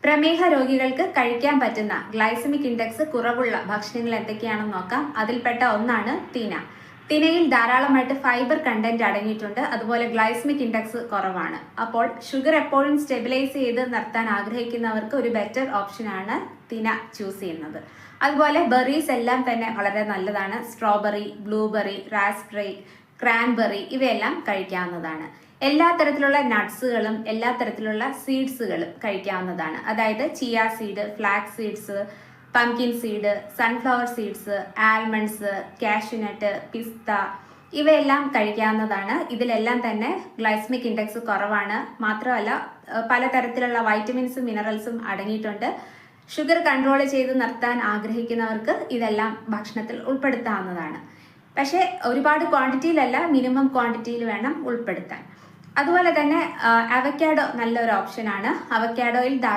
പ്രമേഹ രോഗികൾക്ക് കഴിക്കാൻ പറ്റുന്ന ഗ്ലൈസമിക് ഇൻഡെക്സ് കുറവുള്ള ഭക്ഷണങ്ങൾ എന്തൊക്കെയാണെന്ന് നോക്കാം. അതിൽപ്പെട്ട ഒന്നാണ് തിന. തിനയിൽ ധാരാളമായിട്ട് ഫൈബർ കണ്ടന്റ് അടങ്ങിയിട്ടുണ്ട്. അതുപോലെ ഗ്ലൈസമിക് ഇൻഡെക്സ് കുറവാണ്. അപ്പോൾ ഷുഗർ എപ്പോഴും സ്റ്റെബിലൈസ് ചെയ്ത് നിർത്താൻ ആഗ്രഹിക്കുന്നവർക്ക് ഒരു ബെറ്റർ ഓപ്ഷനാണ് തിന ചൂസ് ചെയ്യുന്നത്. അതുപോലെ ബെറീസ് എല്ലാം തന്നെ വളരെ നല്ലതാണ്. സ്ട്രോബെറി, ബ്ലൂബെറി, റാസ്ബെറി, ക്രാൻബെറി ഇവയെല്ലാം കഴിക്കാവുന്നതാണ്. എല്ലാ തരത്തിലുള്ള നട്ട്സുകളും എല്ലാ തരത്തിലുള്ള സീഡ്സുകളും കഴിക്കാവുന്നതാണ്. അതായത് chia seed, flax seeds, pumpkin seed, sunflower seeds, almonds, cashew nut, പിസ്ത ഇവയെല്ലാം കഴിക്കാവുന്നതാണ്. ഇതിലെല്ലാം തന്നെ ഗ്ലൈസമിക് ഇൻഡെക്സ് കുറവാണ്. മാത്രമല്ല പലതരത്തിലുള്ള വൈറ്റമിൻസും മിനറൽസും അടങ്ങിയിട്ടുണ്ട്. ഷുഗർ കൺട്രോൾ ചെയ്ത് നിർത്താൻ ആഗ്രഹിക്കുന്നവർക്ക് ഇതെല്ലാം ഭക്ഷണത്തിൽ ഉൾപ്പെടുത്താവുന്നതാണ്. പക്ഷേ ഒരുപാട് ക്വാണ്ടിറ്റിയിലല്ല, മിനിമം ക്വാണ്ടിറ്റിയിൽ വേണം ഉൾപ്പെടുത്താൻ. അതുപോലെ തന്നെ അവക്കാഡോ നല്ലൊരു ഓപ്ഷനാണ്. അവക്കാഡോയിൽ